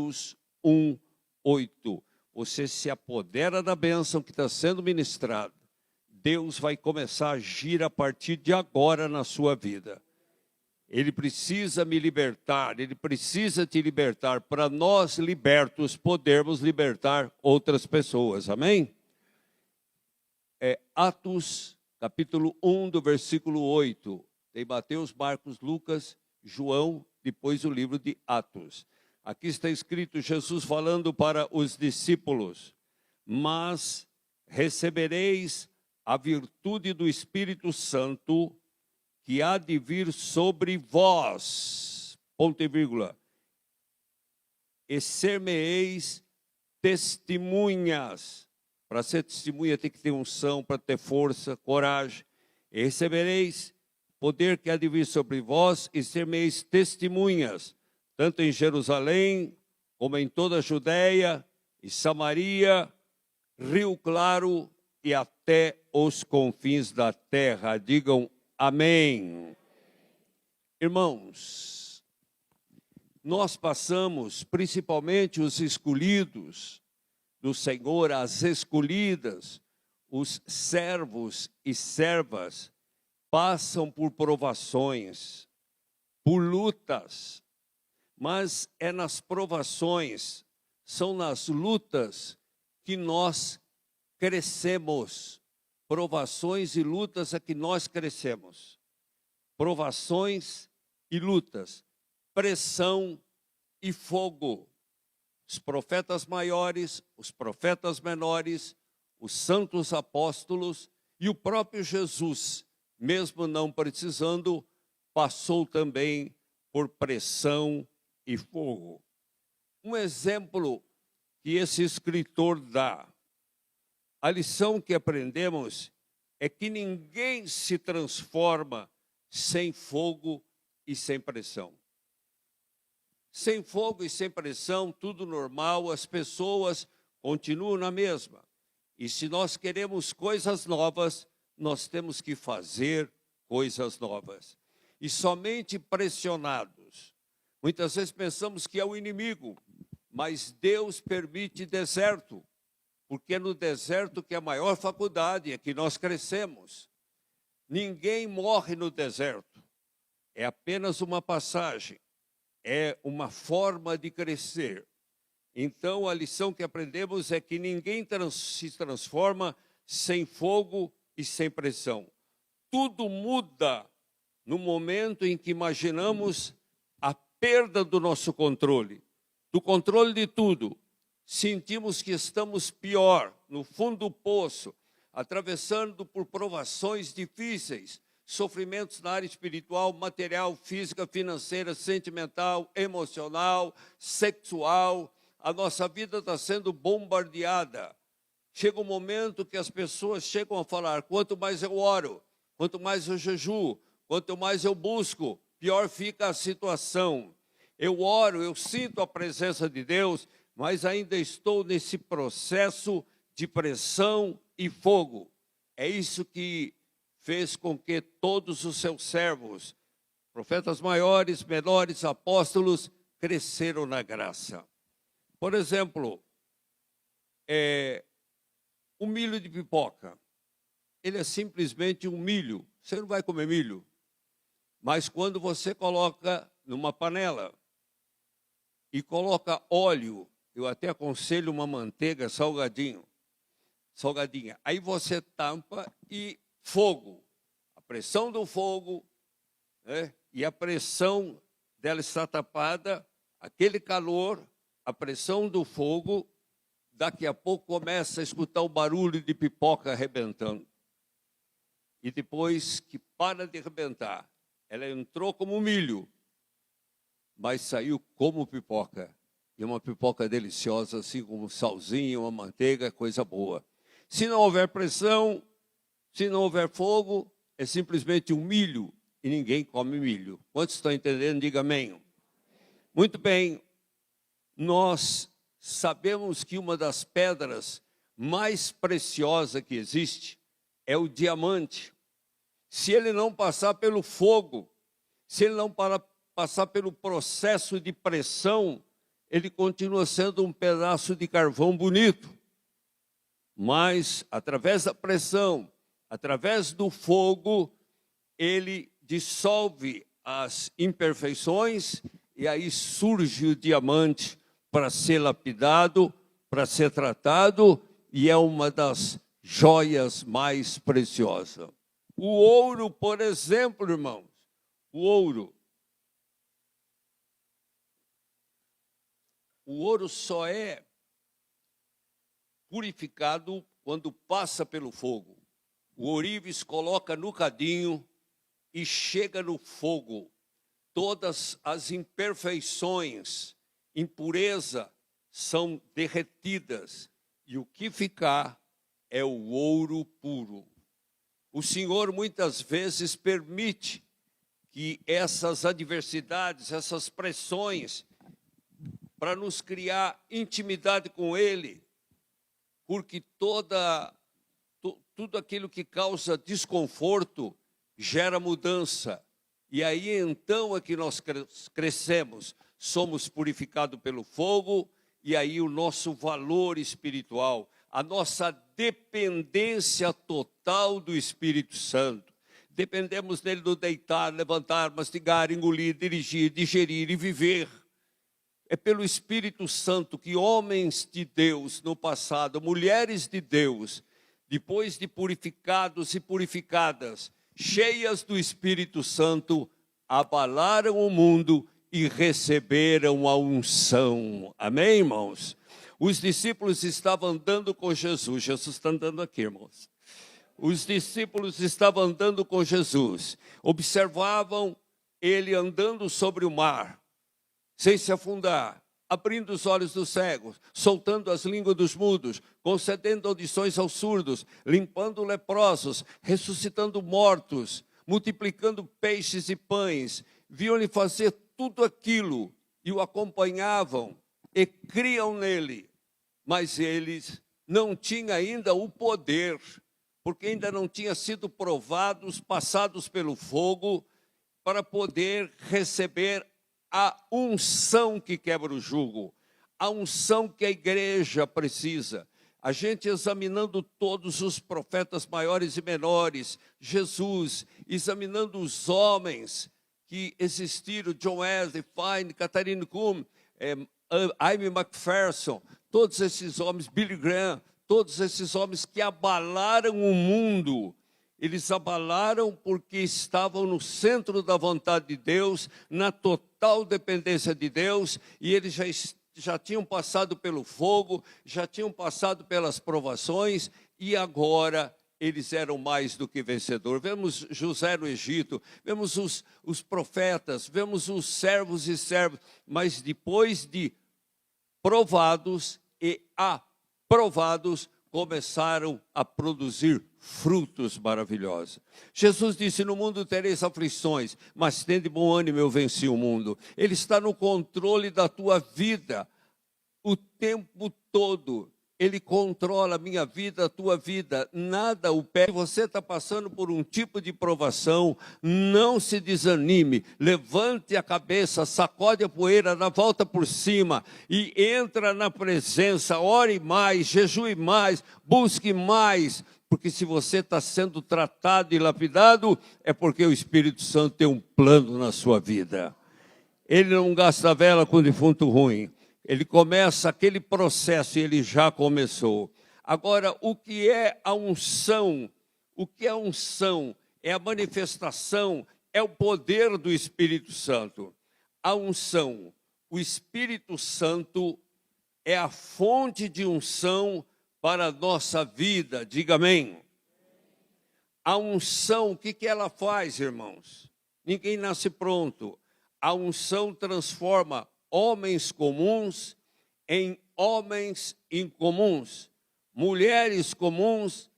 Atos 1:8. Você se apodera da bênção que está sendo ministrada. Deus vai começar a agir a partir de agora na sua vida. Ele precisa me libertar, Ele precisa te libertar, para nós libertos podermos libertar outras pessoas, amém? Atos, capítulo 1, do versículo 8, tem Mateus, Marcos, Lucas, João, depois o livro de Atos. Aqui está escrito Jesus falando para os discípulos: mas recebereis a virtude do Espírito Santo, que há de vir sobre vós, ponto e vírgula, e ser-me-eis testemunhas. Para ser testemunha tem que ter unção, para ter força, coragem. E recebereis poder que há de vir sobre vós, e ser-me-eis testemunhas, tanto em Jerusalém, como em toda a Judéia e Samaria, Rio Claro e até os confins da terra. Digam amém. Irmãos, nós passamos, principalmente os escolhidos do Senhor, as escolhidas, os servos e servas, passam por provações, por lutas, mas é nas provações, são nas lutas que nós crescemos. Provações e lutas é que nós crescemos. Provações e lutas, pressão e fogo. Os profetas maiores, os profetas menores, os santos apóstolos e o próprio Jesus, mesmo não precisando, passou também por pressão e fogo. Um exemplo que esse escritor dá, a lição que aprendemos é que ninguém se transforma sem fogo e sem pressão. Sem fogo e sem pressão, tudo normal, as pessoas continuam na mesma. E se nós queremos coisas novas, nós temos que fazer coisas novas. E somente pressionados. Muitas vezes pensamos que é o inimigo, mas Deus permite deserto, porque é no deserto que é a maior faculdade, é que nós crescemos. Ninguém morre no deserto, é apenas uma passagem, é uma forma de crescer. Então a lição que aprendemos é que ninguém se transforma sem fogo e sem pressão. Tudo muda no momento em que imaginamos a perda do nosso controle, do controle de tudo. Sentimos que estamos pior, no fundo do poço, atravessando por provações difíceis, sofrimentos na área espiritual, material, física, financeira, sentimental, emocional, sexual. A nossa vida está sendo bombardeada. Chega um momento que as pessoas chegam a falar: quanto mais eu oro, quanto mais eu jejuo, quanto mais eu busco, pior fica a situação. Eu oro, eu sinto a presença de Deus, mas ainda estou nesse processo de pressão e fogo. É isso que fez com que todos os seus servos, profetas maiores, menores, apóstolos, cresceram na graça. Por exemplo, o milho de pipoca. Ele é simplesmente um milho. Você não vai comer milho. Mas quando você coloca numa panela e coloca óleo, eu até aconselho uma manteiga salgadinha. Aí você tampa e fogo. A pressão do fogo, né? E a pressão dela está tapada, aquele calor, a pressão do fogo, daqui a pouco começa a escutar o barulho de pipoca arrebentando. E depois que para de arrebentar, ela entrou como milho, mas saiu como pipoca. E uma pipoca deliciosa, assim como um salzinho, uma manteiga, coisa boa. Se não houver pressão, se não houver fogo, é simplesmente um milho, e ninguém come milho. Quantos estão entendendo? Diga amém. Muito bem, nós sabemos que uma das pedras mais preciosas que existe é o diamante. Se ele não passar pelo fogo, se ele não passar pelo processo de pressão, ele continua sendo um pedaço de carvão bonito. Mas, através da pressão, através do fogo, ele dissolve as imperfeições e aí surge o diamante para ser lapidado, para ser tratado, e é uma das joias mais preciosas. O ouro, por exemplo, irmãos, o ouro só é purificado quando passa pelo fogo. O ourives coloca no cadinho e chega no fogo. Todas as imperfeições, impureza, são derretidas. E o que ficar é o ouro puro. O Senhor muitas vezes permite que essas adversidades, essas pressões, para nos criar intimidade com Ele, porque tudo aquilo que causa desconforto gera mudança. E aí então é que nós crescemos, somos purificados pelo fogo, e aí o nosso valor espiritual, a nossa dependência total do Espírito Santo. Dependemos dele do deitar, levantar, mastigar, engolir, dirigir, digerir e viver. É pelo Espírito Santo que homens de Deus no passado, mulheres de Deus, depois de purificados e purificadas, cheias do Espírito Santo, abalaram o mundo e receberam a unção. Amém, irmãos? Os discípulos estavam andando com Jesus. Jesus está andando aqui, irmãos. Os discípulos estavam andando com Jesus. Observavam ele andando sobre o mar, sem se afundar, abrindo os olhos dos cegos, soltando as línguas dos mudos, concedendo audições aos surdos, limpando leprosos, ressuscitando mortos, multiplicando peixes e pães. Viam-lhe fazer tudo aquilo e o acompanhavam e criam nele. Mas eles não tinham ainda o poder, porque ainda não tinham sido provados, passados pelo fogo, para poder receber a unção que quebra o jugo, a unção que a igreja precisa. A gente examinando todos os profetas maiores e menores, Jesus, examinando os homens que existiram, John Wesley, Fine, Catherine Kuhn, Amy McPherson, todos esses homens, Billy Graham, todos esses homens que abalaram o mundo. Eles abalaram porque estavam no centro da vontade de Deus, na total dependência de Deus, e eles já tinham passado pelo fogo, já tinham passado pelas provações, e agora eles eram mais do que vencedores. Vemos José no Egito, vemos os profetas, vemos os servos e servas, mas depois de provados e aprovados, começaram a produzir frutos maravilhosos. Jesus disse: no mundo tereis aflições, mas tende bom ânimo, eu venci o mundo. Ele está no controle da tua vida o tempo todo. Ele controla a minha vida, a tua vida, nada o pede. Se você está passando por um tipo de provação, não se desanime, levante a cabeça, sacode a poeira, dá a volta por cima e entra na presença, ore mais, jejue mais, busque mais, porque se você está sendo tratado e lapidado, é porque o Espírito Santo tem um plano na sua vida. Ele não gasta vela com defunto ruim. Ele começa aquele processo e ele já começou. Agora, o que é a unção? O que é a unção? É a manifestação, é o poder do Espírito Santo. A unção, o Espírito Santo é a fonte de unção para a nossa vida. Diga amém. A unção, o que ela faz, irmãos? Ninguém nasce pronto. A unção transforma homens comuns em homens incomuns, mulheres comuns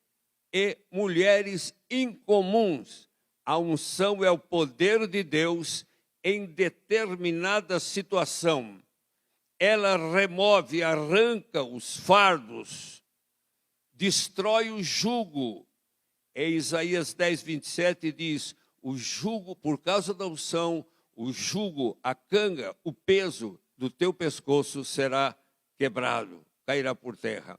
e mulheres incomuns. A unção é o poder de Deus em determinada situação. Ela remove, arranca os fardos, destrói o jugo. Em Isaías 10, 27 diz: o jugo, por causa da unção, o jugo, a canga, o peso do teu pescoço será quebrado, cairá por terra.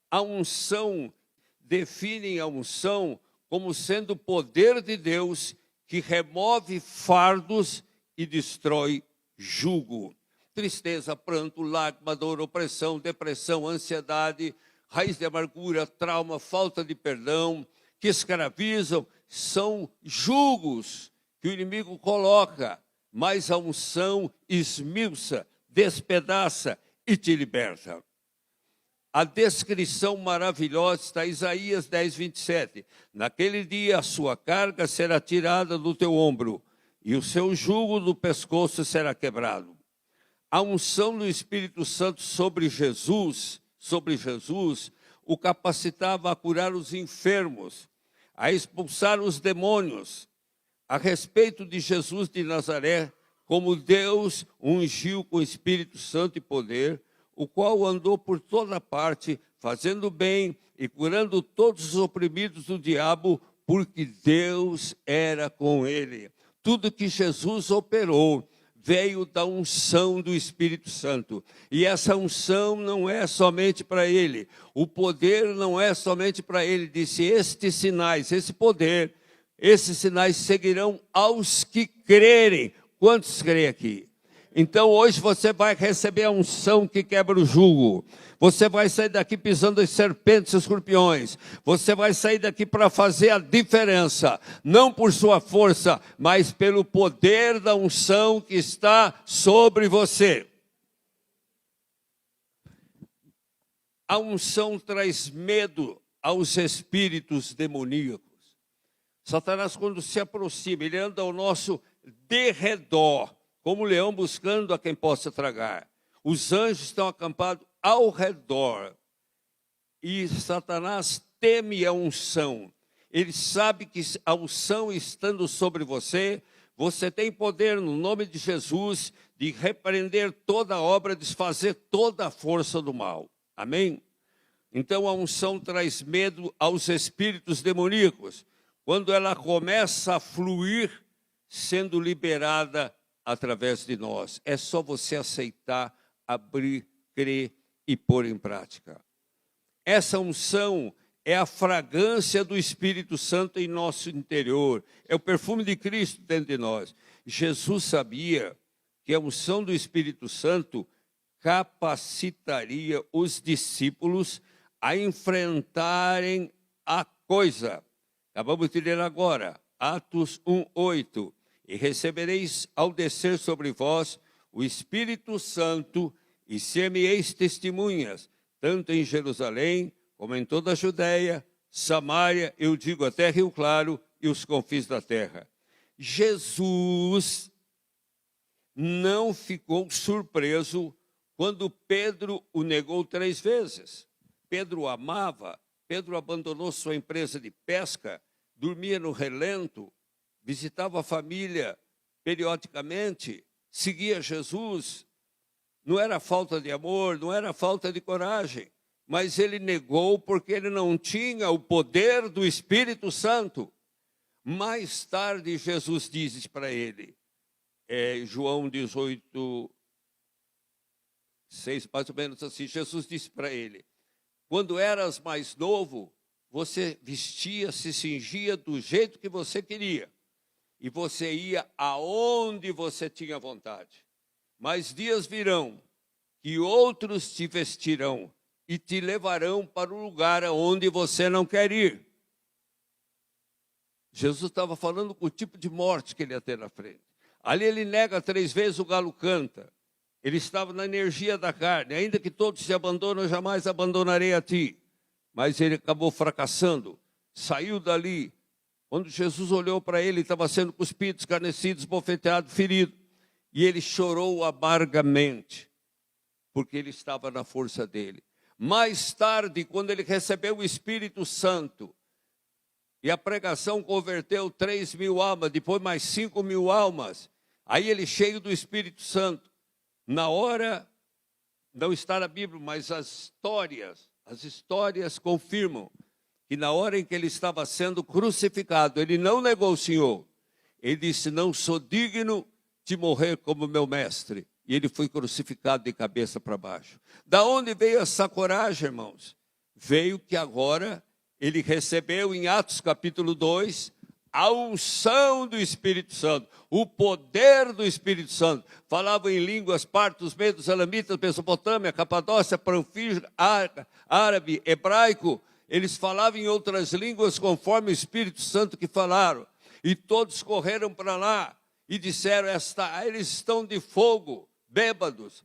A unção, definem a unção como sendo o poder de Deus que remove fardos e destrói jugo. Tristeza, pranto, lágrima, dor, opressão, depressão, ansiedade, raiz de amargura, trauma, falta de perdão, que escravizam, são jugos que o inimigo coloca, mas a unção esmiuça, despedaça e te liberta. A descrição maravilhosa está em Isaías 10, 27. Naquele dia a sua carga será tirada do teu ombro e o seu jugo do pescoço será quebrado. A unção do Espírito Santo sobre Jesus, o capacitava a curar os enfermos, a expulsar os demônios. A respeito de Jesus de Nazaré, como Deus o ungiu com o Espírito Santo e poder, o qual andou por toda parte, fazendo bem e curando todos os oprimidos do diabo, porque Deus era com ele. Tudo que Jesus operou veio da unção do Espírito Santo. E essa unção não é somente para ele. O poder não é somente para ele. Disse, estes sinais, esse poder, esses sinais seguirão aos que crerem. Quantos creem aqui? Então hoje você vai receber a unção que quebra o jugo. Você vai sair daqui pisando em serpentes e escorpiões. Você vai sair daqui para fazer a diferença. Não por sua força, mas pelo poder da unção que está sobre você. A unção traz medo aos espíritos demoníacos. Satanás, quando se aproxima, ele anda ao nosso derredor, como um leão buscando a quem possa tragar. Os anjos estão acampados ao redor. E Satanás teme a unção. Ele sabe que a unção estando sobre você, você tem poder no nome de Jesus de repreender toda a obra, desfazer toda a força do mal. Amém? Então a unção traz medo aos espíritos demoníacos. Quando ela começa a fluir, sendo liberada através de nós. É só você aceitar, abrir, crer e pôr em prática. Essa unção é a fragrância do Espírito Santo em nosso interior. É o perfume de Cristo dentro de nós. Jesus sabia que a unção do Espírito Santo capacitaria os discípulos a enfrentarem a coisa. Acabamos de ler agora, Atos 1:8. E recebereis ao descer sobre vós o Espírito Santo, e ser-me-eis testemunhas, tanto em Jerusalém, como em toda a Judéia, Samaria, eu digo até Rio Claro e os confins da terra. Jesus não ficou surpreso quando Pedro o negou 3 vezes. Pedro o amava, Pedro abandonou sua empresa de pesca, dormia no relento, visitava a família periodicamente, seguia Jesus. Não era falta de amor, não era falta de coragem, mas ele negou porque ele não tinha o poder do Espírito Santo. Mais tarde, Jesus disse para ele, João 18, 6, mais ou menos assim, Jesus disse para ele, quando eras mais novo, você vestia, se cingia do jeito que você queria. E você ia aonde você tinha vontade. Mas dias virão que outros te vestirão e te levarão para o lugar aonde você não quer ir. Jesus estava falando com o tipo de morte que ele ia ter na frente. Ali ele nega 3 vezes, o galo canta. Ele estava na energia da carne. Ainda que todos te abandonam, eu jamais abandonarei a ti. Mas ele acabou fracassando. Saiu dali. Quando Jesus olhou para ele, estava sendo cuspido, escarnecido, esbofeteado, ferido. E ele chorou amargamente, porque ele estava na força dele. Mais tarde, quando ele recebeu o Espírito Santo, e a pregação converteu 3.000 almas, depois mais 5.000 almas, aí ele cheio do Espírito Santo. Na hora, não está na Bíblia, mas as histórias confirmam, que na hora em que ele estava sendo crucificado, ele não negou o Senhor. Ele disse, não sou digno de morrer como meu mestre. e ele foi crucificado de cabeça para baixo. Da onde veio essa coragem, irmãos? Veio que agora ele recebeu em Atos capítulo 2, a unção do Espírito Santo, o poder do Espírito Santo. Falavam em línguas, partos, medos, elamitas, Mesopotâmia, Capadócia, Panfília, árabe, hebraico. Eles falavam em outras línguas conforme o Espírito Santo que falaram. E todos correram para lá e disseram, eles estão de fogo, bêbados.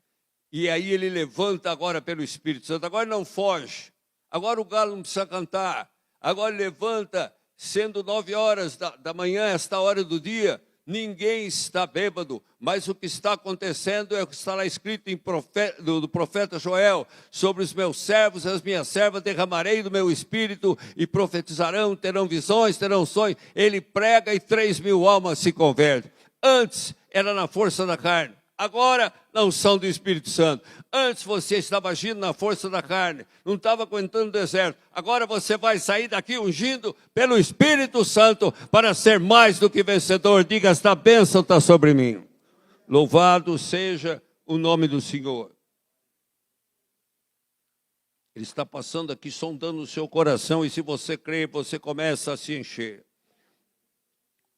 E aí ele levanta agora pelo Espírito Santo. Agora não foge. Agora o galo não precisa cantar. Agora levanta, sendo 9 horas da manhã, esta hora do dia, ninguém está bêbado, mas o que está acontecendo é o que está lá escrito do profeta Joel, sobre os meus servos e as minhas servas derramarei do meu espírito e profetizarão, terão visões, terão sonhos. Ele prega e 3.000 almas se convertem. Antes era na força da carne, agora na unção do Espírito Santo. Antes você estava agindo na força da carne, não estava aguentando o deserto. Agora você vai sair daqui ungindo pelo Espírito Santo para ser mais do que vencedor. Diga, esta bênção está sobre mim. Louvado seja o nome do Senhor. Ele está passando aqui, sondando o seu coração, e se você crê, você começa a se encher.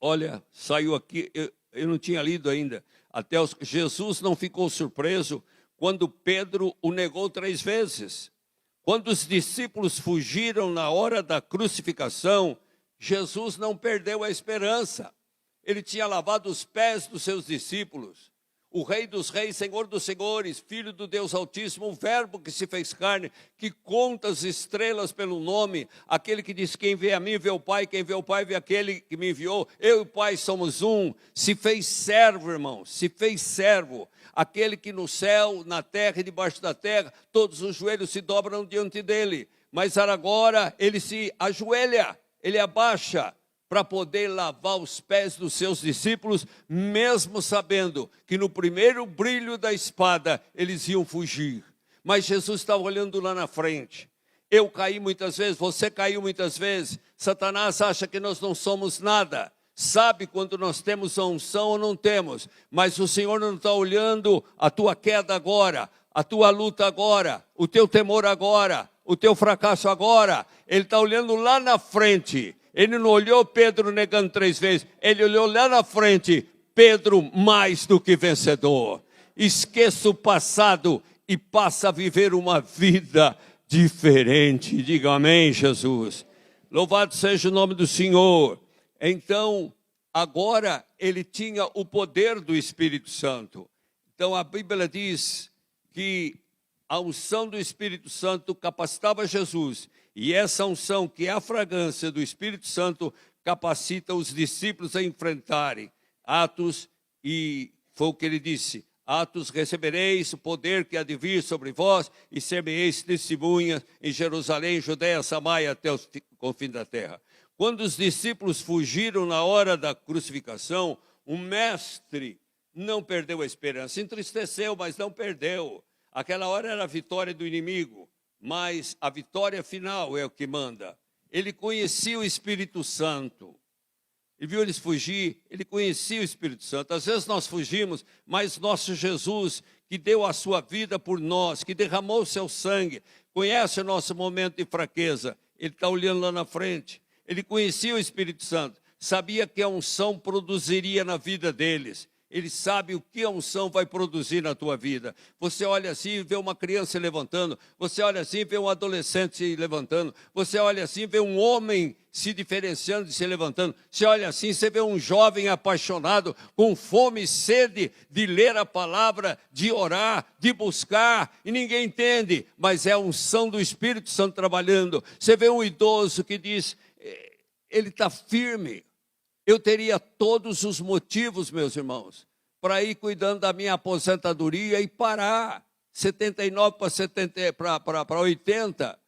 Olha, saiu aqui, eu não tinha lido ainda. Jesus não ficou surpreso quando Pedro o negou 3 vezes. Quando os discípulos fugiram na hora da crucificação, Jesus não perdeu a esperança. Ele tinha lavado os pés dos seus discípulos. O Rei dos Reis, Senhor dos Senhores, Filho do Deus Altíssimo, o Verbo que se fez carne, que conta as estrelas pelo nome, aquele que diz, quem vê a mim vê o Pai, quem vê o Pai vê aquele que me enviou, eu e o Pai somos um. Se fez servo, irmão, se fez servo, aquele que no céu, na terra e debaixo da terra, todos os joelhos se dobram diante dele, mas agora ele se ajoelha, ele abaixa, para poder lavar os pés dos seus discípulos, mesmo sabendo que no primeiro brilho da espada eles iam fugir. Mas Jesus estava olhando lá na frente. Eu caí muitas vezes, você caiu muitas vezes. Satanás acha que nós não somos nada. Sabe quando nós temos a unção ou não temos. Mas o Senhor não está olhando a tua queda agora, a tua luta agora, o teu temor agora, o teu fracasso agora. Ele está olhando lá na frente. Ele não olhou Pedro negando 3 vezes. Ele olhou lá na frente. Pedro mais do que vencedor. Esqueça o passado e passa a viver uma vida diferente. Diga amém, Jesus. Louvado seja o nome do Senhor. Então, agora ele tinha o poder do Espírito Santo. Então a Bíblia diz que a unção do Espírito Santo capacitava Jesus. E essa unção, que é a fragrância do Espírito Santo, capacita os discípulos a enfrentarem. Atos, e foi o que ele disse, Atos, recebereis o poder que há de vir sobre vós, e ser-me-eis testemunhas em Jerusalém, Judeia, Samaria, até o confim da terra. Quando os discípulos fugiram na hora da crucificação, o mestre não perdeu a esperança, entristeceu, mas não perdeu. Aquela hora era a vitória do inimigo. Mas a vitória final é o que manda. Ele conhecia o Espírito Santo. Ele viu eles fugir, ele conhecia o Espírito Santo. Às vezes nós fugimos, mas nosso Jesus, que deu a sua vida por nós, que derramou o seu sangue, conhece o nosso momento de fraqueza. Ele está olhando lá na frente. Ele conhecia o Espírito Santo, sabia que a unção produziria na vida deles. Ele sabe o que a unção vai produzir na tua vida. Você olha assim e vê uma criança se levantando. Você olha assim e vê um adolescente se levantando. Você olha assim e vê um homem se diferenciando e se levantando. Você olha assim, você vê um jovem apaixonado, com fome e sede de ler a palavra, de orar, de buscar. E ninguém entende, mas é a unção do Espírito Santo trabalhando. Você vê um idoso que diz, ele está firme. Eu teria todos os motivos, meus irmãos, para ir cuidando da minha aposentadoria e parar 79 para 80,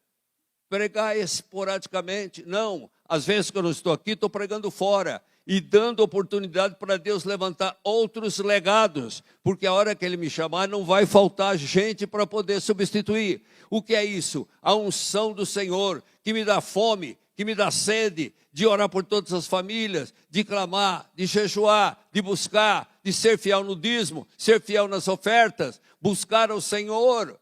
pregar esporadicamente. Não, às vezes que eu não estou aqui, estou pregando fora e dando oportunidade para Deus levantar outros legados, porque a hora que Ele me chamar não vai faltar gente para poder substituir. O que é isso? A unção do Senhor que me dá fome, que me dá sede de orar por todas as famílias, de clamar, de jejuar, de buscar, de ser fiel no dízimo, ser fiel nas ofertas, buscar ao Senhor,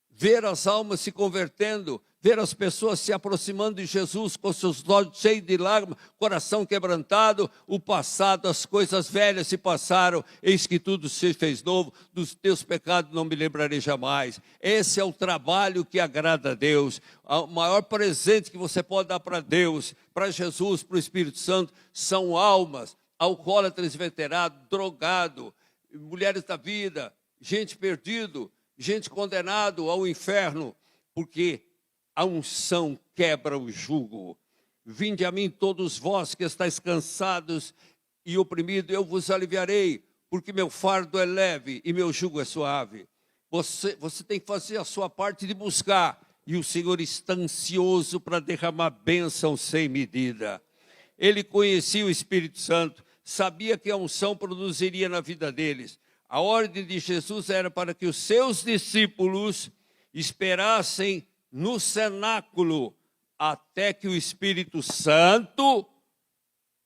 ver as almas se convertendo, ver as pessoas se aproximando de Jesus com seus olhos cheios de lágrimas, coração quebrantado, o passado, as coisas velhas se passaram, eis que tudo se fez novo, dos teus pecados não me lembrarei jamais. Esse é o trabalho que agrada a Deus. O maior presente que você pode dar para Deus, para Jesus, para o Espírito Santo, são almas, alcoólatras veterados, drogados, mulheres da vida, gente perdido, gente condenado ao inferno, porque a unção quebra o jugo. Vinde a mim todos vós que estáis cansados e oprimidos, eu vos aliviarei, porque meu fardo é leve e meu jugo é suave. Você tem que fazer a sua parte de buscar, e o Senhor está ansioso para derramar bênção sem medida. Ele conhecia o Espírito Santo, sabia que a unção produziria na vida deles. A ordem de Jesus era para que os seus discípulos esperassem no cenáculo até que o Espírito Santo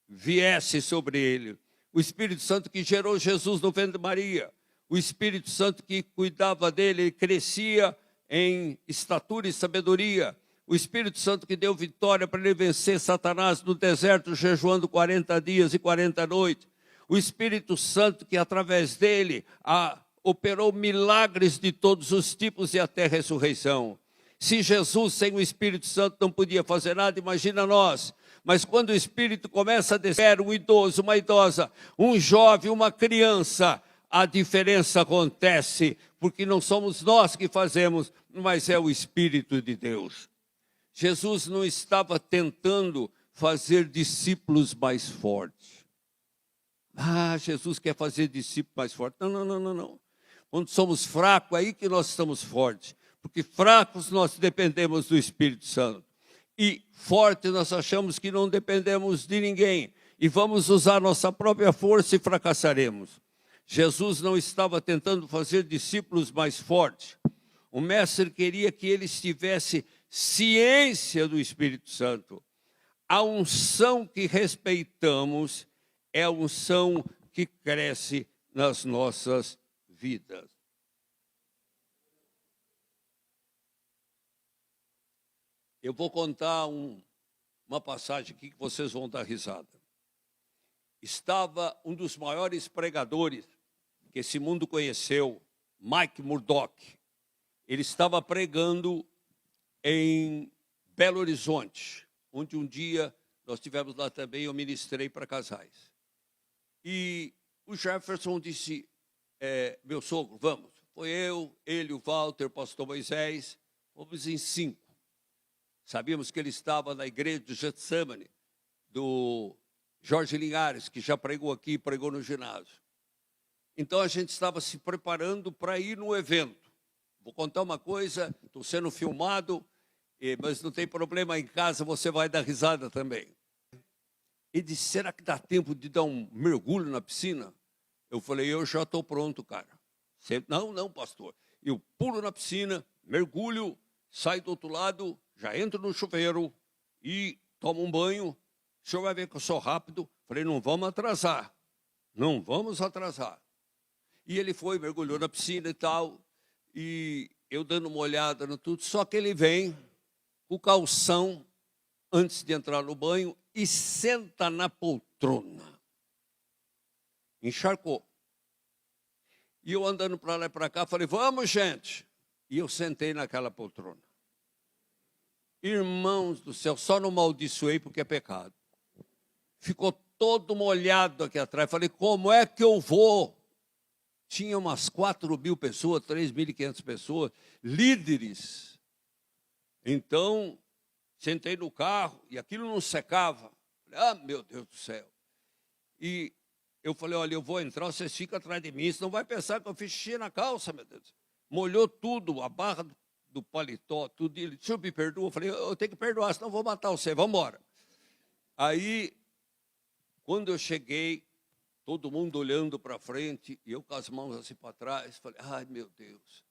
viesse sobre ele. O Espírito Santo que gerou Jesus no ventre de Maria. O Espírito Santo que cuidava dele, ele crescia em estatura e sabedoria. O Espírito Santo que deu vitória para ele vencer Satanás no deserto, jejuando 40 dias e 40 noites. O Espírito Santo que através dele operou milagres de todos os tipos e até ressurreição. Se Jesus sem o Espírito Santo não podia fazer nada, imagina nós. Mas quando o Espírito começa a descer, um idoso, uma idosa, um jovem, uma criança, a diferença acontece, porque não somos nós que fazemos, mas é o Espírito de Deus. Jesus não estava tentando fazer discípulos mais fortes. Jesus quer fazer discípulos mais fortes. Não. Quando somos fracos, é aí que nós estamos fortes. Porque fracos nós dependemos do Espírito Santo. E fortes nós achamos que não dependemos de ninguém. E vamos usar nossa própria força e fracassaremos. Jesus não estava tentando fazer discípulos mais fortes. O mestre queria que eles tivessem ciência do Espírito Santo. A unção que respeitamos é a unção que cresce nas nossas vidas. Eu vou contar uma passagem aqui que vocês vão dar risada. Estava um dos maiores pregadores que esse mundo conheceu, Mike Murdock. Ele estava pregando em Belo Horizonte, onde um dia nós estivemos lá também, eu ministrei para casais. E o Jefferson disse, meu sogro, vamos. Foi eu, ele, o Walter, o pastor Moisés, fomos em 5. Sabíamos que ele estava na igreja do Getsemane, do Jorge Linhares, que já pregou aqui, pregou no ginásio. Então a gente estava se preparando para ir no evento. Vou contar uma coisa, estou sendo filmado, mas não tem problema, em casa você vai dar risada também. Ele disse, será que dá tempo de dar um mergulho na piscina? Eu falei, eu já estou pronto, cara. Não, pastor. Eu pulo na piscina, mergulho, saio do outro lado, já entro no chuveiro e tomo um banho. O senhor vai ver que eu sou rápido. Falei, não vamos atrasar. E ele foi, mergulhou na piscina e tal. E eu dando uma olhada no tudo. Só que ele vem com o calção antes de entrar no banho e senta na poltrona. Encharcou. E eu andando para lá e para cá, falei, vamos, gente. E eu sentei naquela poltrona. Irmãos do céu, só não maldiçoei porque é pecado. Ficou todo molhado aqui atrás. Falei, como é que eu vou? Tinha umas 4.000 pessoas, 3.500 pessoas, líderes. Então, sentei no carro e aquilo não secava. Falei, meu Deus do céu. E eu falei, olha, eu vou entrar, vocês ficam atrás de mim, você não vai pensar que eu fiz xixi na calça, meu Deus. Molhou tudo, a barra do paletó, tudo. Ele disse, me perdoa. Eu falei, eu tenho que perdoar, senão eu vou matar você, vamos embora. Aí, quando eu cheguei, todo mundo olhando para frente, e eu com as mãos assim para trás, falei, ai, meu Deus.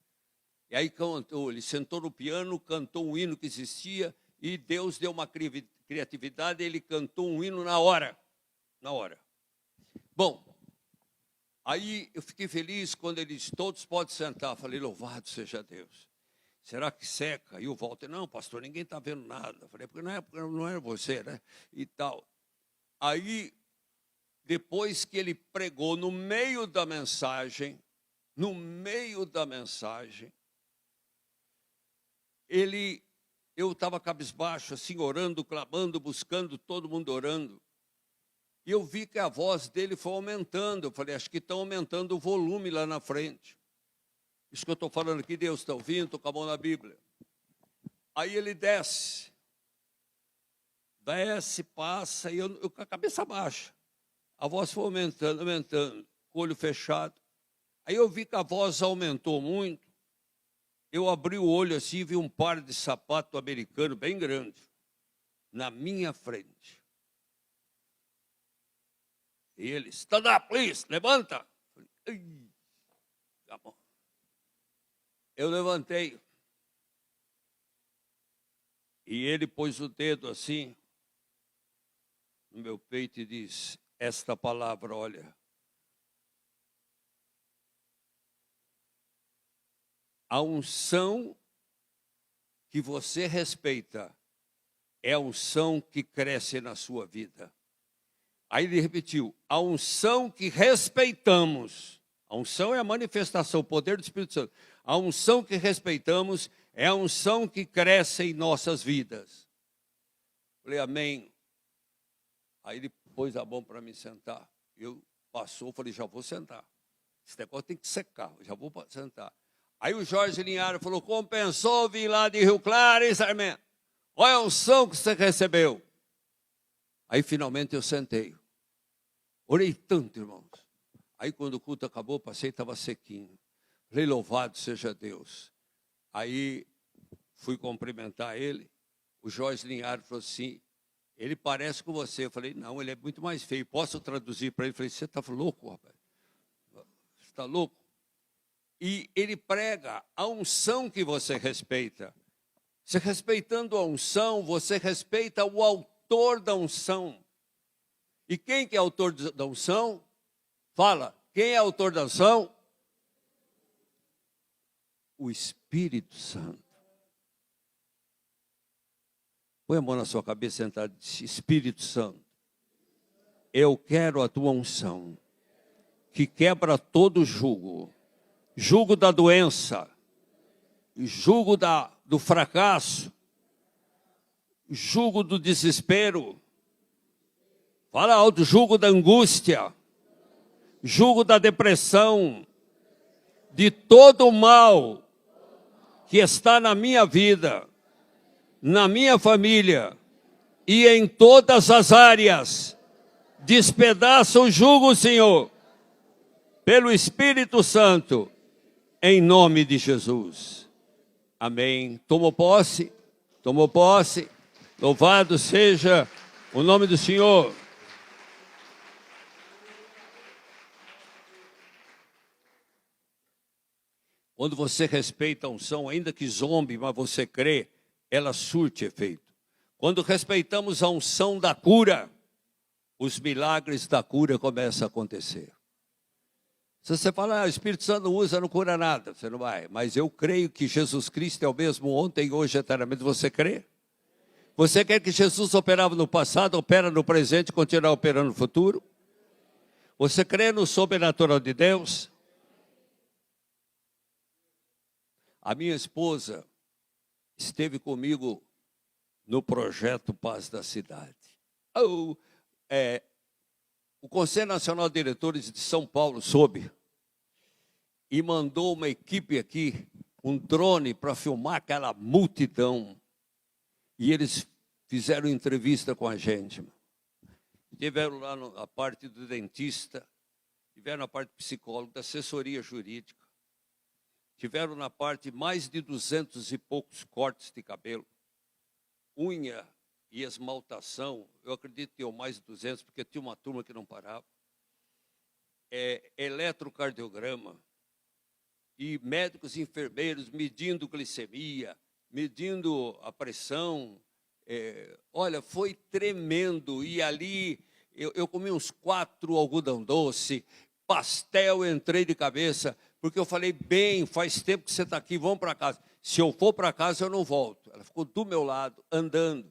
E aí cantou, ele sentou no piano, cantou um hino que existia, e Deus deu uma criatividade, ele cantou um hino na hora. Na hora. Bom, aí eu fiquei feliz quando ele disse, todos podem sentar. Falei, louvado seja Deus. Será que seca? E o Walter, não, pastor, ninguém está vendo nada. Falei, porque não é você, né? E tal. Aí, depois que ele pregou no meio da mensagem, eu estava cabisbaixo, assim, orando, clamando, buscando, todo mundo orando. E eu vi que a voz dele foi aumentando. Eu falei, acho que estão aumentando o volume lá na frente. Isso que eu estou falando aqui, Deus está ouvindo, estou com a mão na Bíblia. Aí ele desce, passa, e eu com a cabeça baixa. A voz foi aumentando, com o olho fechado. Aí eu vi que a voz aumentou muito. Eu abri o olho assim e vi um par de sapato americano bem grande, na minha frente. E ele, stand up, please, levanta. Tá bom. Eu levantei. E ele pôs o dedo assim no meu peito e disse, esta palavra, olha, a unção que você respeita é a unção que cresce na sua vida. Aí ele repetiu, a unção que respeitamos, a unção é a manifestação, o poder do Espírito Santo. A unção que respeitamos é a unção que cresce em nossas vidas. Falei, amém. Aí ele pôs a mão para me sentar. Eu falei, já vou sentar. Esse negócio tem que secar, já vou sentar. Aí o Jorge Linhares falou, compensou vir lá de Rio Claro, hein, Sarmento? Olha a unção que você recebeu. Aí finalmente eu sentei. Orei tanto, irmãos. Aí quando o culto acabou, passei, estava sequinho. Falei, louvado seja Deus. Aí fui cumprimentar ele. O Jorge Linhares falou assim, ele parece com você. Eu falei, não, ele é muito mais feio. Posso traduzir para ele? Eu falei, você está louco, rapaz? Você está louco? E ele prega a unção que você respeita. Você respeitando a unção, você respeita o autor da unção. E quem que é autor da unção? Fala, quem é autor da unção? O Espírito Santo. Põe a mão na sua cabeça sentado e diz, Espírito Santo, eu quero a tua unção, que quebra todo jugo. Jugo da doença, jugo do fracasso, jugo do desespero. Fala alto, jugo da angústia, jugo da depressão, de todo o mal que está na minha vida, na minha família e em todas as áreas. Despedaça o jugo, Senhor, pelo Espírito Santo, em nome de Jesus. Amém. Tomou posse? Tomou posse? Louvado seja o nome do Senhor. Quando você respeita a unção, ainda que zombe, mas você crê, ela surte efeito. Quando respeitamos a unção da cura, os milagres da cura começam a acontecer. Se você falar, o Espírito Santo não usa, não cura nada, você não vai. Mas eu creio que Jesus Cristo é o mesmo ontem, hoje, eternamente. Você crê? Você quer que Jesus operava no passado, opera no presente e continua operando no futuro? Você crê no sobrenatural de Deus? A minha esposa esteve comigo no projeto Paz da Cidade. O Conselho Nacional de Diretores de São Paulo soube e mandou uma equipe aqui, um drone, para filmar aquela multidão. E eles fizeram entrevista com a gente. Tiveram lá a parte do dentista, tiveram a parte psicóloga, da assessoria jurídica, tiveram na parte mais de 200 e poucos cortes de cabelo, unha e esmaltação, eu acredito que tinham mais de 200, porque tinha uma turma que não parava, eletrocardiograma, e médicos e enfermeiros medindo glicemia, medindo a pressão, olha, foi tremendo. E ali eu comi uns 4 algodão doce, pastel, entrei de cabeça, porque eu falei, bem, faz tempo que você está aqui, vamos para casa. Se eu for para casa, eu não volto. Ela ficou do meu lado, andando.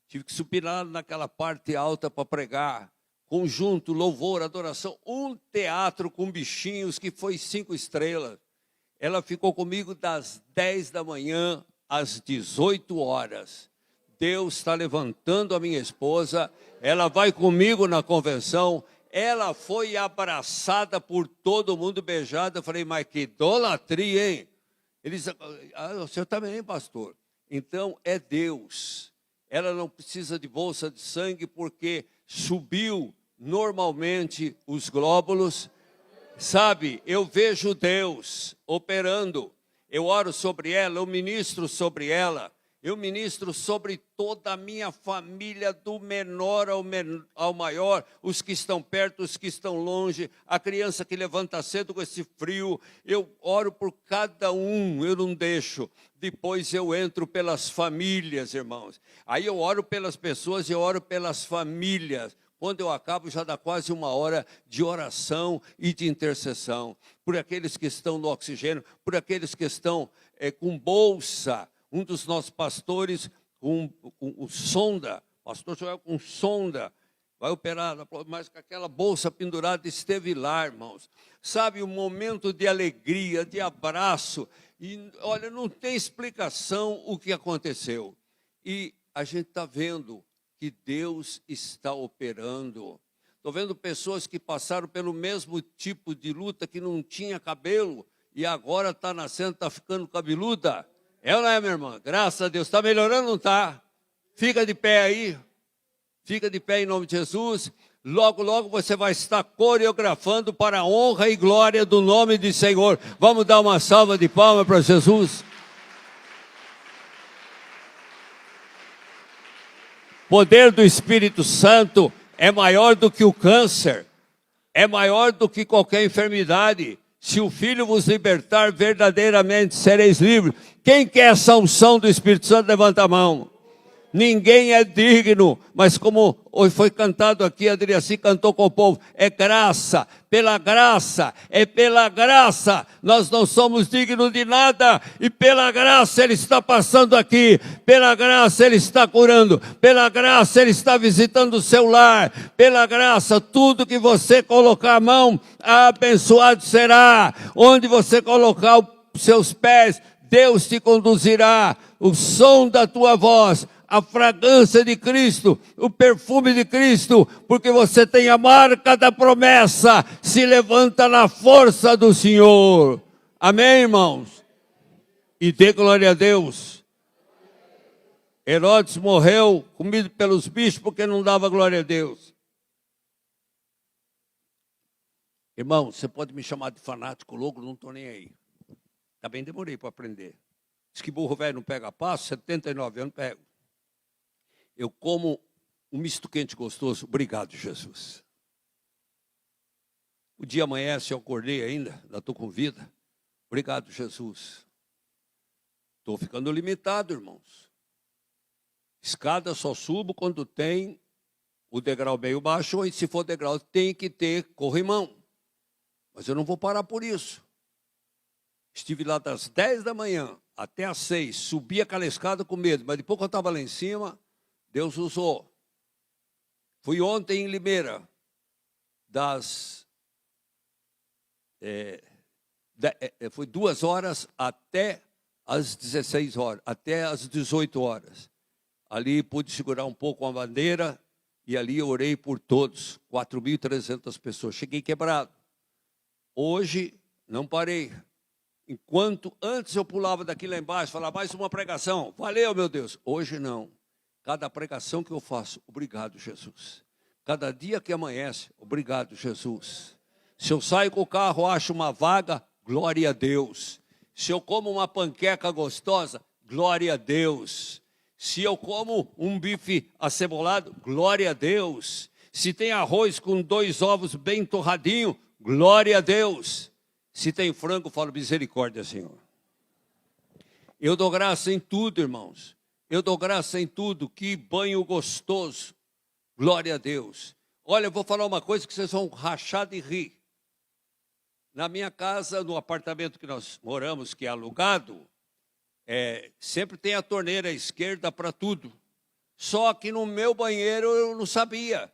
Tive que subir lá naquela parte alta para pregar. Conjunto, louvor, adoração, um teatro com bichinhos que foi 5 estrelas. Ela ficou comigo das 10 da manhã às 18 horas. Deus está levantando a minha esposa, ela vai comigo na convenção, ela foi abraçada por todo mundo, beijada. Eu falei, mas que idolatria, hein? Eles, o senhor também, pastor. Então, é Deus. Ela não precisa de bolsa de sangue porque subiu normalmente os glóbulos. Sabe, eu vejo Deus operando. Eu oro sobre ela, eu ministro sobre ela. Eu ministro sobre toda a minha família, do menor ao maior, os que estão perto, os que estão longe, a criança que levanta cedo com esse frio. Eu oro por cada um, eu não deixo. Depois eu entro pelas famílias, irmãos. Aí eu oro pelas pessoas e eu oro pelas famílias. Quando eu acabo, já dá quase 1 hora de oração e de intercessão. Por aqueles que estão no oxigênio, por aqueles que estão com bolsa. Um dos nossos pastores com sonda, pastor Joel com sonda, vai operar, mas com aquela bolsa pendurada, esteve lá, irmãos. Sabe, um momento de alegria, de abraço, e olha, não tem explicação o que aconteceu. E a gente está vendo que Deus está operando. Estou vendo pessoas que passaram pelo mesmo tipo de luta, que não tinha cabelo, e agora está nascendo, está ficando cabeluda. É ou não é, minha irmã? Graças a Deus. Está melhorando ou não está? Fica de pé aí. Fica de pé em nome de Jesus. Logo, logo você vai estar coreografando para a honra e glória do nome do Senhor. Vamos dar uma salva de palmas para Jesus. O poder do Espírito Santo é maior do que o câncer. É maior do que qualquer enfermidade. Se o Filho vos libertar, verdadeiramente sereis livres. Quem quer essa unção do Espírito Santo, levanta a mão. Ninguém é digno, mas como hoje foi cantado aqui, a Adriaci cantou com o povo, é graça, é pela graça, nós não somos dignos de nada, e pela graça Ele está passando aqui, pela graça Ele está curando, pela graça Ele está visitando o seu lar, pela graça, tudo que você colocar a mão, abençoado será, onde você colocar os seus pés, Deus te conduzirá, o som da tua voz, a fragrância de Cristo, o perfume de Cristo, porque você tem a marca da promessa, se levanta na força do Senhor. Amém, irmãos? E dê glória a Deus. Herodes morreu comido pelos bichos porque não dava glória a Deus. Irmão, você pode me chamar de fanático louco, não estou nem aí. Também demorei para aprender. Diz que burro velho não pega passo, 79 anos pego. Eu como um misto quente gostoso. Obrigado, Jesus. O dia amanhece, eu acordei ainda estou com vida. Obrigado, Jesus. Estou ficando limitado, irmãos. Escada só subo quando tem o degrau meio baixo, e se for degrau tem que ter corrimão. Mas eu não vou parar por isso. Estive lá das 10 da manhã até às 6, subi aquela escada com medo, mas depois que eu estava lá em cima, Deus usou. Fui ontem em Limeira, foi 2 horas até às 16 horas, até às 18 horas. Ali pude segurar um pouco a bandeira e ali eu orei por todos, 4.300 pessoas. Cheguei quebrado. Hoje não parei. Enquanto antes eu pulava daqui lá embaixo, falava mais uma pregação. Valeu, meu Deus. Hoje não. Cada pregação que eu faço, obrigado, Jesus. Cada dia que amanhece, obrigado, Jesus. Se eu saio com o carro, acho uma vaga, glória a Deus. Se eu como uma panqueca gostosa, glória a Deus. Se eu como um bife acebolado, glória a Deus. Se tem arroz com 2 ovos bem torradinho, glória a Deus. Se tem frango, falo misericórdia, Senhor. Eu dou graça em tudo, irmãos. Eu dou graça em tudo, que banho gostoso. Glória a Deus. Olha, eu vou falar uma coisa que vocês vão rachar de rir. Na minha casa, no apartamento que nós moramos, que é alugado, sempre tem a torneira à esquerda para tudo. Só que no meu banheiro eu não sabia.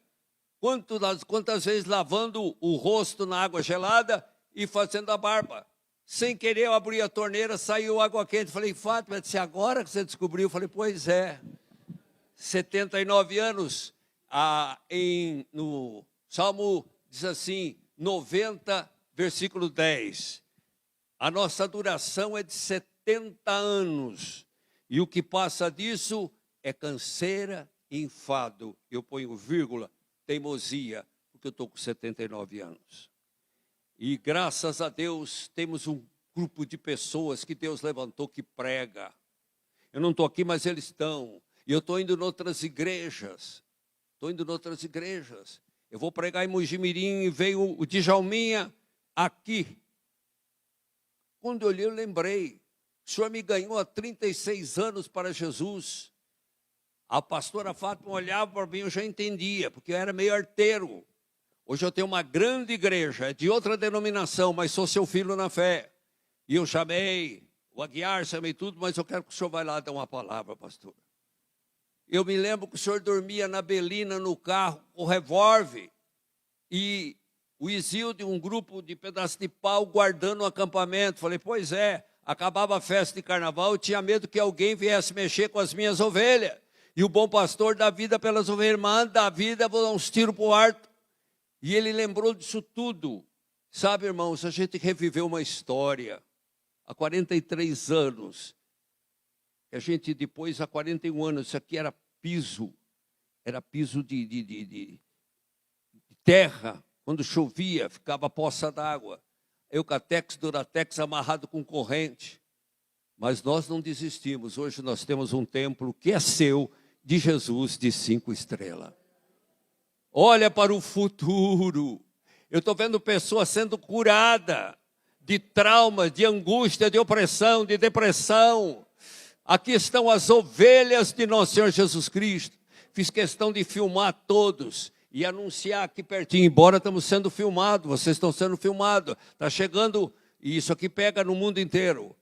Quantas vezes lavando o rosto na água gelada e fazendo a barba. Sem querer eu abri a torneira, saiu água quente. Falei, Fátima, disse, agora que você descobriu? Eu falei, pois é. 79 anos, no Salmo diz assim, 90, versículo 10. A nossa duração é de 70 anos. E o que passa disso é canseira e enfado. Eu ponho vírgula, teimosia, porque eu estou com 79 anos. E graças a Deus, temos um grupo de pessoas que Deus levantou que prega. Eu não estou aqui, mas eles estão. E eu estou indo em outras igrejas. Eu vou pregar em Mojimirim e veio o Djalminha aqui. Quando eu olhei, eu lembrei. O senhor me ganhou há 36 anos para Jesus. A pastora Fátima olhava para mim, eu já entendia, porque eu era meio arteiro. Hoje eu tenho uma grande igreja, é de outra denominação, mas sou seu filho na fé. E eu chamei o Aguiar, chamei tudo, mas eu quero que o senhor vá lá dar uma palavra, pastor. Eu me lembro que o senhor dormia na Belina, no carro, com o revólver. E o Isilde, um grupo de pedaços de pau, guardando o acampamento. Falei, pois é, acabava a festa de carnaval, eu tinha medo que alguém viesse mexer com as minhas ovelhas. E o bom pastor dá vida pelas ovelhas, manda a vida, vou dar uns tiros para o ar. E ele lembrou disso tudo. Sabe, irmãos, a gente reviveu uma história. Há 43 anos. A gente depois, há 41 anos, isso aqui era piso de terra. Quando chovia, ficava poça d'água. Eucatex, Duratex amarrado com corrente. Mas nós não desistimos. Hoje nós temos um templo que é seu, de Jesus, de 5 estrelas. Olha para o futuro. Eu estou vendo pessoas sendo curadas de trauma, de angústia, de opressão, de depressão. Aqui estão as ovelhas de nosso Senhor Jesus Cristo. Fiz questão de filmar todos e anunciar aqui pertinho. Embora estamos sendo filmados, vocês estão sendo filmados. Está chegando, e isso aqui pega no mundo inteiro.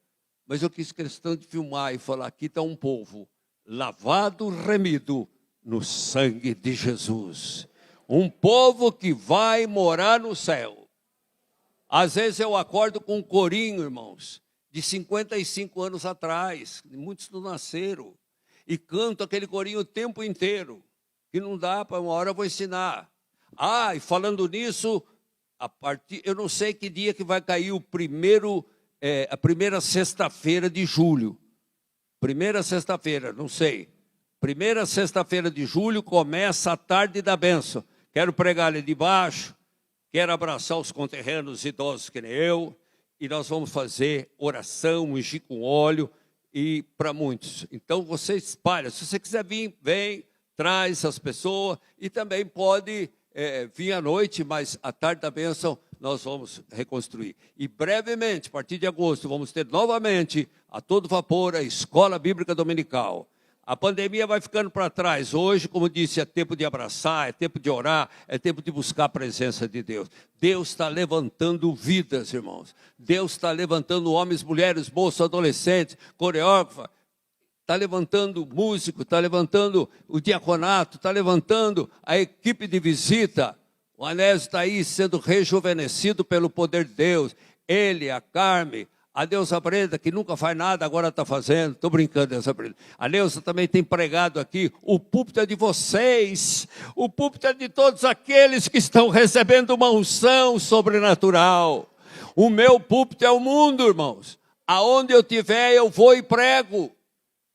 Mas eu quis questão de filmar e falar, aqui está um povo lavado, remido no sangue de Jesus. Um povo que vai morar no céu. Às vezes eu acordo com um corinho, irmãos, de 55 anos atrás, muitos não nasceram, e canto aquele corinho o tempo inteiro, que não dá para uma hora eu vou ensinar. E falando nisso, eu não sei que dia que vai cair a primeira sexta-feira de julho. Primeira sexta-feira, não sei. Primeira sexta-feira de julho começa a tarde da bênção. Quero pregar ali de baixo, quero abraçar os conterrâneos idosos que nem eu, e nós vamos fazer oração, ungir com óleo, e para muitos. Então você espalha, se você quiser vir, vem, traz as pessoas, e também pode vir à noite, mas à tarde da bênção nós vamos reconstruir. E brevemente, a partir de agosto, vamos ter novamente, a todo vapor, a Escola Bíblica Dominical. A pandemia vai ficando para trás. Hoje, como disse, é tempo de abraçar, é tempo de orar, é tempo de buscar a presença de Deus. Deus está levantando vidas, irmãos. Deus está levantando homens, mulheres, moços, adolescentes, coreógrafos. Está levantando músico, está levantando o diaconato, está levantando a equipe de visita. O Anésio está aí sendo rejuvenescido pelo poder de Deus. Ele, a Carme, a Neuza Breda, que nunca faz nada, agora está fazendo. Estou brincando, Neuza Breda. A Neuza também tem pregado aqui. O púlpito é de vocês. O púlpito é de todos aqueles que estão recebendo uma unção sobrenatural. O meu púlpito é o mundo, irmãos. Aonde eu estiver, eu vou e prego.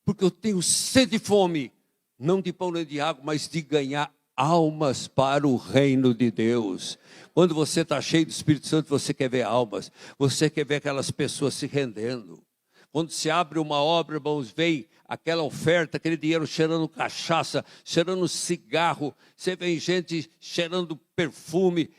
Porque eu tenho sede e fome, não de pão nem de água, mas de ganhar almas para o reino de Deus. Quando você está cheio do Espírito Santo, você quer ver almas, você quer ver aquelas pessoas se rendendo. Quando se abre uma obra, irmãos, vem aquela oferta, aquele dinheiro cheirando cachaça, cheirando cigarro, você vê gente cheirando perfume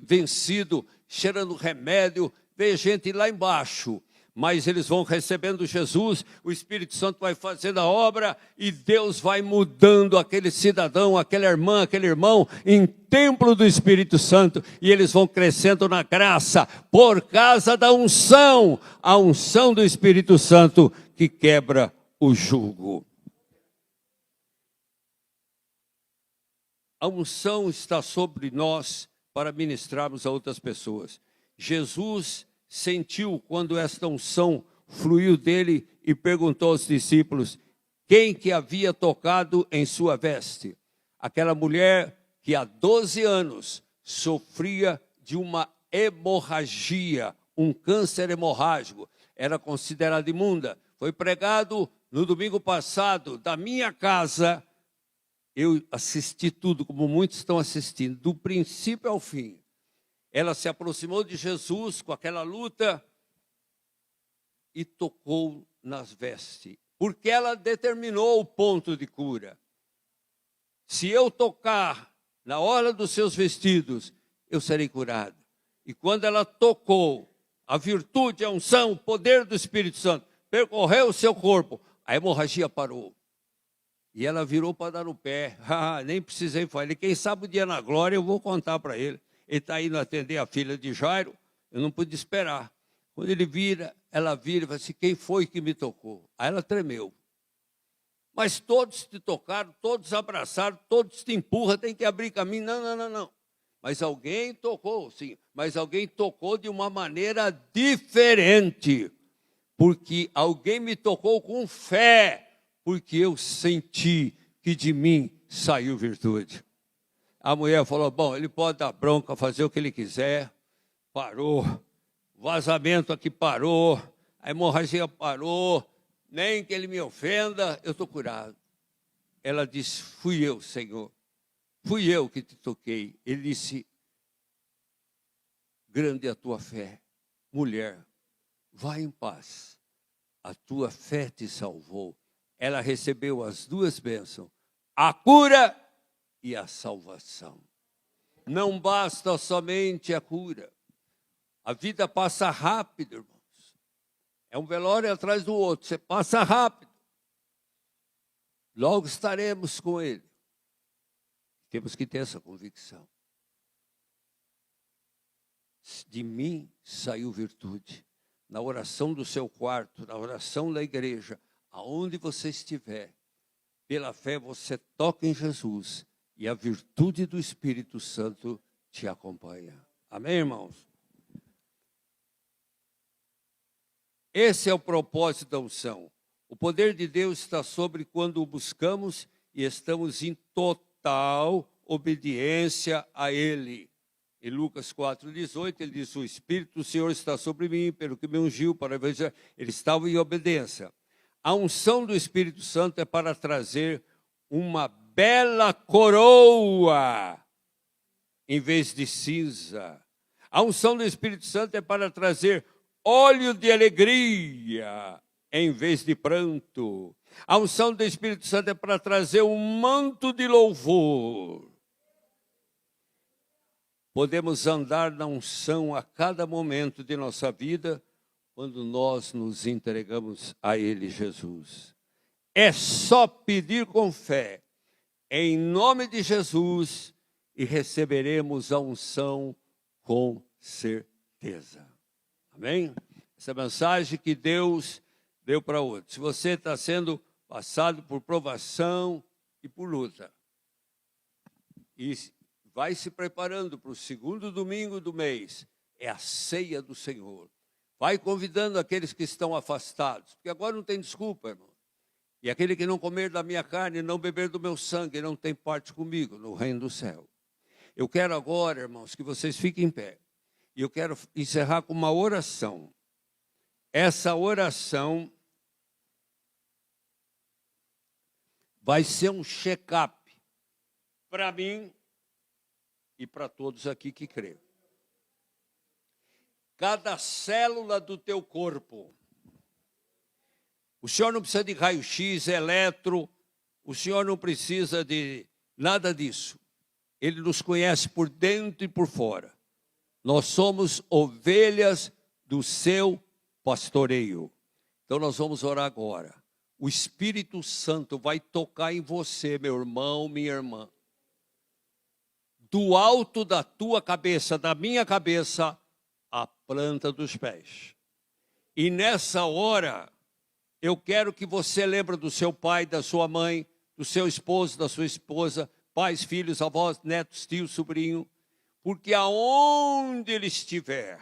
vencido, cheirando remédio, vê gente lá embaixo. mas eles vão recebendo Jesus, o Espírito Santo vai fazendo a obra e Deus vai mudando aquele cidadão, aquela irmã, aquele irmão em templo do Espírito Santo, e eles vão crescendo na graça por causa da unção, a unção do Espírito Santo que quebra o jugo. A unção está sobre nós para ministrarmos a outras pessoas. Jesus sentiu quando esta unção fluiu dele e perguntou aos discípulos quem que havia tocado em sua veste. Aquela mulher que há 12 anos sofria de uma hemorragia, um câncer hemorrágico, era considerada imunda. Foi pregado no domingo passado da minha casa. Eu assisti tudo, como muitos estão assistindo, do princípio ao fim. Ela se aproximou de Jesus com aquela luta e tocou nas vestes, porque ela determinou o ponto de cura. Se eu tocar na hora dos seus vestidos, eu serei curado. E quando ela tocou, a virtude, a unção, o poder do Espírito Santo percorreu o seu corpo, a hemorragia parou. E ela virou para dar o pé. Nem precisei falar. Quem sabe o dia na glória eu vou contar para ele. Ele está indo atender a filha de Jairo, eu não pude esperar. Quando ele vira, ela vira e fala assim, quem foi que me tocou? Aí ela tremeu. Mas todos te tocaram, todos abraçaram, todos te empurram, tem que abrir caminho. Não. Mas alguém tocou, sim. Mas alguém tocou de uma maneira diferente. Porque alguém me tocou com fé. Porque eu senti que de mim saiu virtude. A mulher falou, bom, ele pode dar bronca, fazer o que ele quiser. Parou. O vazamento aqui parou. A hemorragia parou. Nem que ele me ofenda, eu estou curado. Ela disse, fui eu, Senhor. Fui eu que te toquei. Ele disse, grande é a tua fé. Mulher, vai em paz. A tua fé te salvou. Ela recebeu as duas bênçãos. A cura e a salvação. Não basta somente a cura. A vida passa rápido, irmãos. É um velório atrás do outro. Você passa rápido. Logo estaremos com ele. Temos que ter essa convicção. De mim saiu virtude. Na oração do seu quarto, na oração da igreja, aonde você estiver, pela fé você toca em Jesus e a virtude do Espírito Santo te acompanha. Amém, irmãos? Esse é o propósito da unção. O poder de Deus está sobre quando o buscamos e estamos em total obediência a Ele. Em Lucas 4,18, ele diz, o Espírito do Senhor está sobre mim, pelo que me ungiu para evangelizar. Ele estava em obediência. A unção do Espírito Santo é para trazer uma bela coroa em vez de cinza. A unção do Espírito Santo é para trazer óleo de alegria em vez de pranto. A unção do Espírito Santo é para trazer um manto de louvor. Podemos andar na unção a cada momento de nossa vida, quando nós nos entregamos a Ele, Jesus. É só pedir com fé, em nome de Jesus, e receberemos a unção com certeza. Amém? Essa mensagem que Deus deu para outros. Se você está sendo passado por provação e por luta, e vai se preparando para o segundo domingo do mês, é a ceia do Senhor. Vai convidando aqueles que estão afastados, porque agora não tem desculpa, irmão. E aquele que não comer da minha carne, não beber do meu sangue, não tem parte comigo no reino do céu. Eu quero agora, irmãos, que vocês fiquem em pé. E eu quero encerrar com uma oração. Essa oração vai ser um check-up para mim e para todos aqui que creem. Cada célula do teu corpo. O senhor não precisa de raio-x, eletro, o senhor não precisa de nada disso. Ele nos conhece por dentro e por fora. Nós somos ovelhas do seu pastoreio. Então nós vamos orar agora. O Espírito Santo vai tocar em você, meu irmão, minha irmã. Do alto da tua cabeça, da minha cabeça, à planta dos pés. E nessa hora, eu quero que você lembre do seu pai, da sua mãe, do seu esposo, da sua esposa, pais, filhos, avós, netos, tios, sobrinho, porque aonde ele estiver,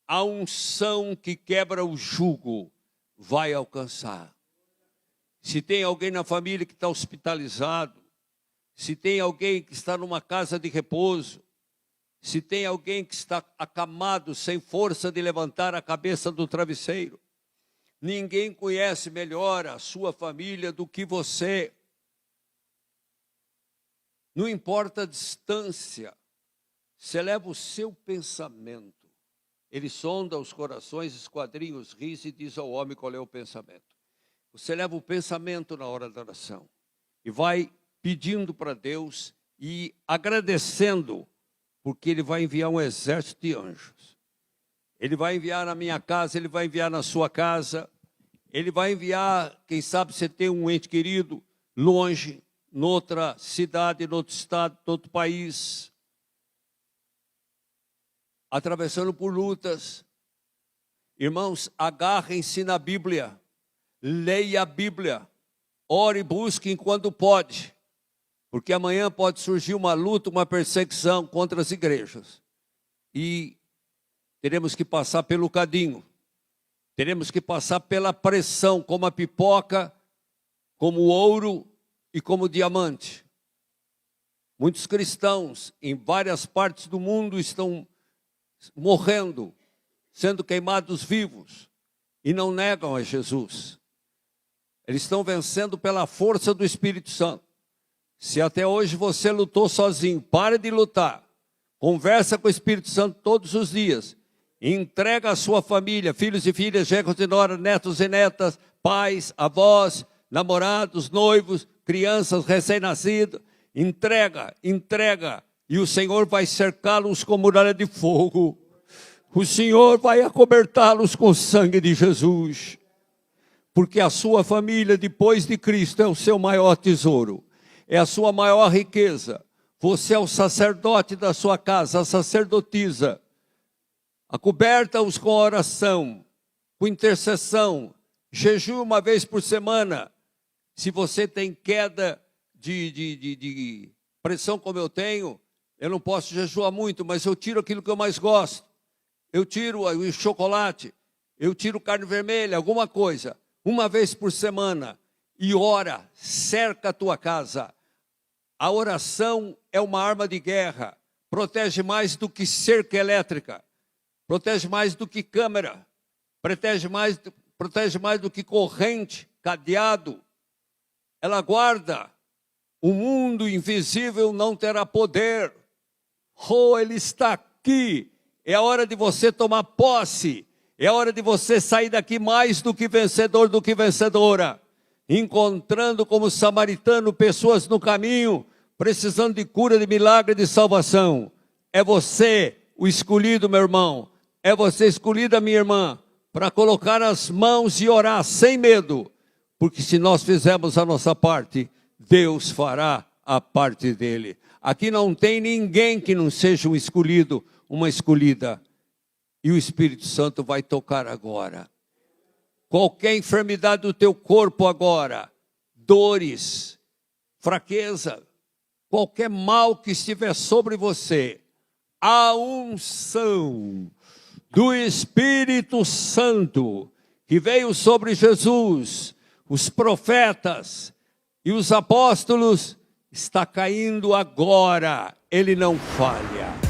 a unção que quebra o jugo vai alcançar. Se tem alguém na família que está hospitalizado, se tem alguém que está numa casa de repouso, se tem alguém que está acamado, sem força de levantar a cabeça do travesseiro, ninguém conhece melhor a sua família do que você. Não importa a distância, você leva o seu pensamento. Ele sonda os corações, esquadrinha os rins e diz ao homem qual é o pensamento. Você leva o pensamento na hora da oração e vai pedindo para Deus e agradecendo, porque Ele vai enviar um exército de anjos. Ele vai enviar na minha casa, Ele vai enviar na sua casa, Ele vai enviar, quem sabe você tem um ente querido longe, noutra cidade, noutro estado, noutro país, atravessando por lutas. Irmãos, agarrem-se na Bíblia, leia a Bíblia, ore e busque enquanto pode, porque amanhã pode surgir uma luta, uma perseguição contra as igrejas, e teremos que passar pelo cadinho, teremos que passar pela pressão, como a pipoca, como o ouro e como o diamante. Muitos cristãos em várias partes do mundo estão morrendo, sendo queimados vivos, e não negam a Jesus. Eles estão vencendo pela força do Espírito Santo. Se até hoje você lutou sozinho, pare de lutar. Conversa com o Espírito Santo todos os dias. Entrega a sua família, filhos e filhas, genros e noras, netos e netas, pais, avós, namorados, noivos, crianças recém-nascidas. Entrega, entrega. E o Senhor vai cercá-los com muralha de fogo. O Senhor vai acobertá-los com o sangue de Jesus. Porque a sua família, depois de Cristo, é o seu maior tesouro. É a sua maior riqueza. Você é o sacerdote da sua casa, a sacerdotisa. Acoberta-os com oração, com intercessão. Jejue uma vez por semana. Se você tem queda de pressão como eu tenho, eu não posso jejuar muito, mas eu tiro aquilo que eu mais gosto. Eu tiro o chocolate, eu tiro carne vermelha, alguma coisa. Uma vez por semana, e ora, cerca a tua casa. A oração é uma arma de guerra, protege mais do que cerca elétrica, protege mais do que câmera, protege mais do que corrente, cadeado. Ela guarda, o mundo invisível não terá poder. Oh, Ele está aqui, é a hora de você tomar posse. É hora de você sair daqui mais do que vencedor, do que vencedora. Encontrando como samaritano pessoas no caminho, precisando de cura, de milagre, de salvação. É você o escolhido, meu irmão. É você escolhida, minha irmã, para colocar as mãos e orar sem medo. Porque se nós fizermos a nossa parte, Deus fará a parte dele. Aqui não tem ninguém que não seja um escolhido, uma escolhida. E o Espírito Santo vai tocar agora. Qualquer enfermidade do teu corpo agora, dores, fraqueza, qualquer mal que estiver sobre você, a unção do Espírito Santo que veio sobre Jesus, os profetas e os apóstolos, está caindo agora. Ele não falha.